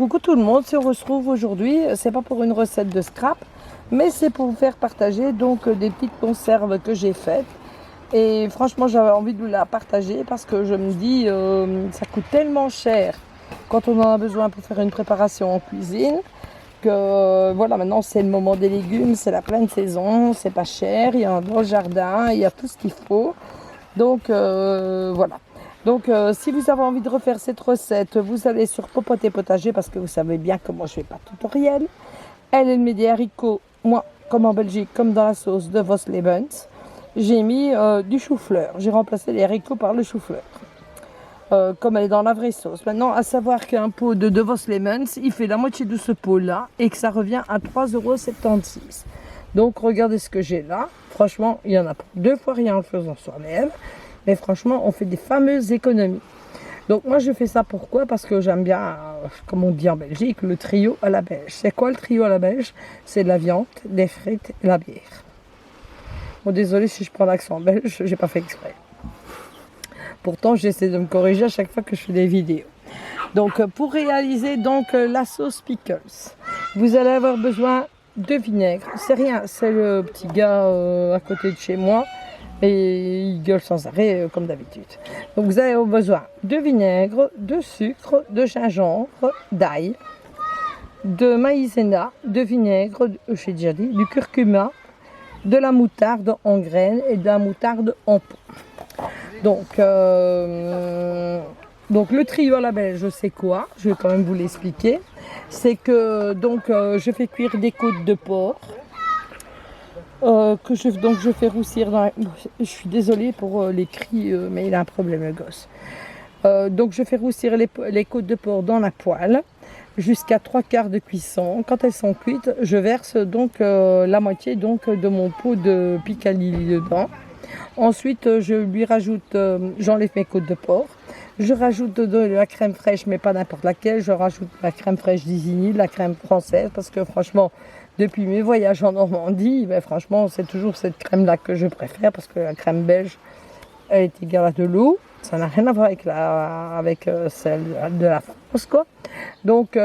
Coucou tout le monde, si on se retrouve aujourd'hui, c'est pas pour une recette de scrap, mais c'est pour vous faire partager donc des petites conserves que j'ai faites. Et franchement, j'avais envie de vous la partager parce que je me dis, ça coûte tellement cher quand on en a besoin pour faire une préparation en cuisine que voilà, maintenant c'est le moment des légumes, c'est la pleine saison, c'est pas cher, il y a dans le jardin, il y a tout ce qu'il faut. Donc voilà. Donc si vous avez envie de refaire cette recette, vous allez sur Popoter Potager parce que vous savez bien que moi je fais pas de tutoriel. Elle met des haricots, moi comme en Belgique, comme dans la sauce de Vos Lebens. J'ai mis du chou-fleur. J'ai remplacé les haricots par le chou-fleur. Comme elle est dans la vraie sauce. Maintenant, à savoir qu'un pot de Vos Lebens, il fait la moitié de ce pot-là et que ça revient à 3,76 €. Donc, regardez ce que j'ai là. Franchement, il y en a pour 2 fois rien en le faisant soi-même. Mais franchement, on fait des fameuses économies. Donc, moi, je fais ça pourquoi? Parce que j'aime bien, comme on dit en Belgique, le trio à la belge. C'est quoi le trio à la belge? C'est de la viande, des frites et la bière. Bon, désolé si je prends l'accent belge, j'ai pas fait exprès. Pourtant, j'essaie de me corriger à chaque fois que je fais des vidéos. Donc, pour réaliser donc la sauce pickles, vous allez avoir besoin de vinaigre. C'est rien, c'est le petit gars à côté de chez moi et il gueule sans arrêt comme d'habitude. Donc, vous allez avoir besoin de vinaigre, de sucre, de gingembre, d'ail, de maïzena, de vinaigre, j'ai déjà dit, du curcuma, de la moutarde en graines et de la moutarde en pot. Donc le trio à la belge, c'est quoi? Je vais quand même vous l'expliquer. C'est que donc je fais cuire des côtes de porc que je fais roussir dans je suis désolée pour les cris, mais il a un problème le gosse. Donc je fais roussir les côtes de porc dans la poêle jusqu'à 3/4 de cuisson. Quand elles sont cuites, je verse donc la moitié donc de mon pot de piccalilli dedans. Ensuite, je lui rajoute, j'enlève mes côtes de porc. Je rajoute de la crème fraîche, mais pas n'importe laquelle. Je rajoute la crème fraîche d'Isigny, de la crème française, parce que franchement, depuis mes voyages en Normandie, ben, franchement, c'est toujours cette crème-là que je préfère, parce que la crème belge, elle est égale à de l'eau. Ça n'a rien à voir avec celle de la France, quoi. Donc,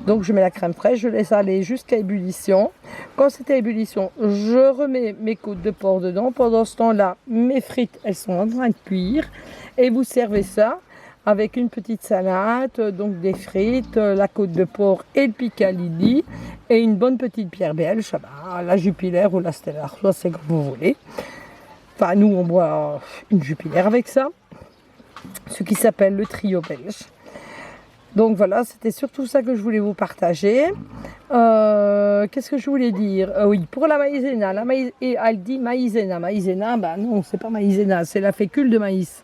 donc je mets la crème fraîche, je laisse aller jusqu'à ébullition. Quand c'est à ébullition, je remets mes côtes de porc dedans. Pendant ce temps-là, mes frites, elles sont en train de cuire. Et vous servez ça avec une petite salade, donc des frites, la côte de porc et le piccalilli. Et une bonne petite bière belge, la Jupiler ou la Stella Artois, c'est comme vous voulez. Enfin, nous, on boit une Jupiler avec ça, ce qui s'appelle le trio belge. Donc voilà, c'était surtout ça que je voulais vous partager. Qu'est-ce que je voulais dire? Oui, pour la maïzena, et elle dit maïzena. Maïzena, bah non, c'est pas maïzena, c'est la fécule de maïs.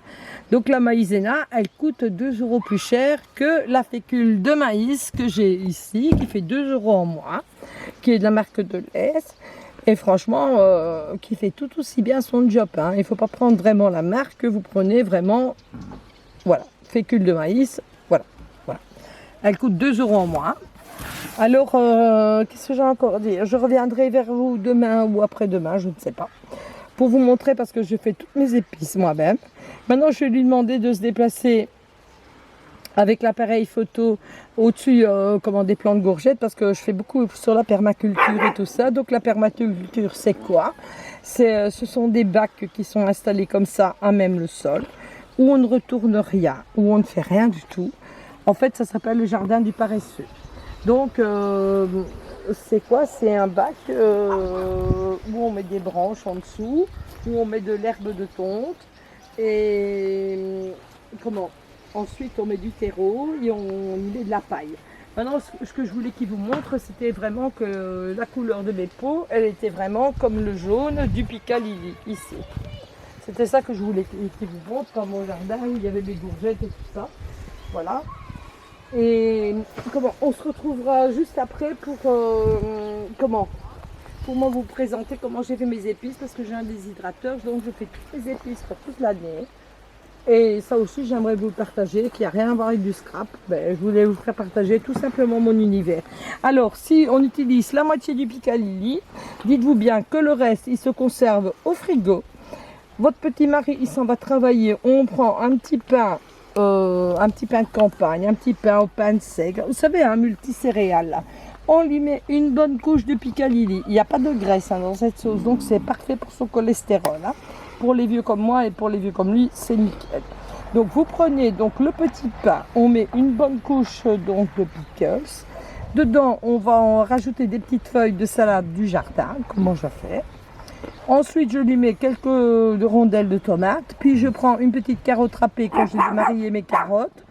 Donc la maïzena, elle coûte 2 € plus cher que la fécule de maïs que j'ai ici, qui fait 2 € en moins, qui est de la marque de l'Est. Et franchement, qui fait tout aussi bien son job. Hein. Il ne faut pas prendre vraiment la marque, vous prenez vraiment, voilà, fécule de maïs, voilà. Elle coûte 2 € en moins. Alors, qu'est-ce que j'ai encore à dire? Je reviendrai vers vous demain ou après-demain, je ne sais pas, pour vous montrer parce que je fais toutes mes épices moi-même. Maintenant, je vais lui demander de se déplacer avec l'appareil photo au-dessus des plants de courgettes parce que je fais beaucoup sur la permaculture et tout ça. Donc la permaculture, c'est quoi? Ce sont des bacs qui sont installés comme ça à même le sol, où on ne retourne rien, où on ne fait rien du tout. En fait, ça s'appelle le jardin du paresseux. Donc c'est quoi? C'est un bac où on met des branches en dessous, où on met de l'herbe de tonte et ensuite, on met du terreau et on met de la paille. Maintenant, ce que je voulais qu'il vous montre, c'était vraiment que la couleur de mes pots, elle était vraiment comme le jaune du piccalilli, ici. C'était ça que je voulais qu'il vous montre dans mon jardin où il y avait des courgettes et tout ça. Voilà. Et on se retrouvera juste après pour moi vous présenter comment j'ai fait mes épices parce que j'ai un déshydrateur, donc je fais toutes mes épices pour toute l'année. Et ça aussi, j'aimerais vous le partager, qu'il n'y a rien à voir avec du scrap. Je voulais vous faire partager tout simplement mon univers. Alors, si on utilise la moitié du piccalilli, dites-vous bien que le reste, il se conserve au frigo. Votre petit mari, il s'en va travailler. On prend un petit pain un petit pain de campagne, un petit pain au pain sec. Vous savez, un multicéréal là. On lui met une bonne couche de piccalilli. Il n'y a pas de graisse dans cette sauce, donc c'est parfait pour son cholestérol. Pour les vieux comme moi et pour les vieux comme lui, c'est nickel. Donc vous prenez donc le petit pain, on met une bonne couche donc de pickles. Dedans, on va en rajouter des petites feuilles de salade du jardin, comment je fais. Ensuite, je lui mets quelques rondelles de tomates. Puis je prends une petite carotte râpée quand j'ai marié mes carottes.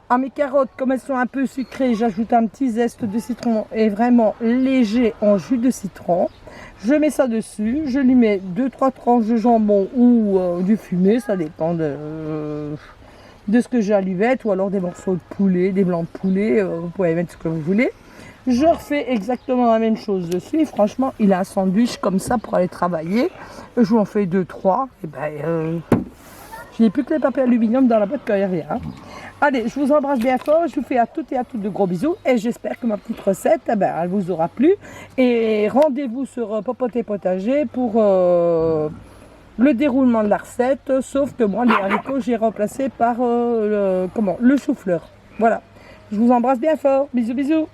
À mes carottes, comme elles sont un peu sucrées, j'ajoute un petit zeste de citron et vraiment léger en jus de citron. Je mets ça dessus, je lui mets 2-3 tranches de jambon ou du fumé, ça dépend de ce que j'ai à l'uvette, ou alors des morceaux de poulet, des blancs de poulet, vous pouvez mettre ce que vous voulez. Je refais exactement la même chose dessus, et franchement, il a un sandwich comme ça pour aller travailler. Je vous en fais 2-3, et ben, je n'ai plus que les papiers aluminium dans la boîte quand il n'y a rien. Allez, je vous embrasse bien fort, je vous fais à toutes et à toutes de gros bisous et j'espère que ma petite recette, elle vous aura plu. Et rendez-vous sur Popote Potager pour le déroulement de la recette, sauf que moi, les haricots, j'ai remplacé par le chou-fleur. Voilà, je vous embrasse bien fort, bisous bisous.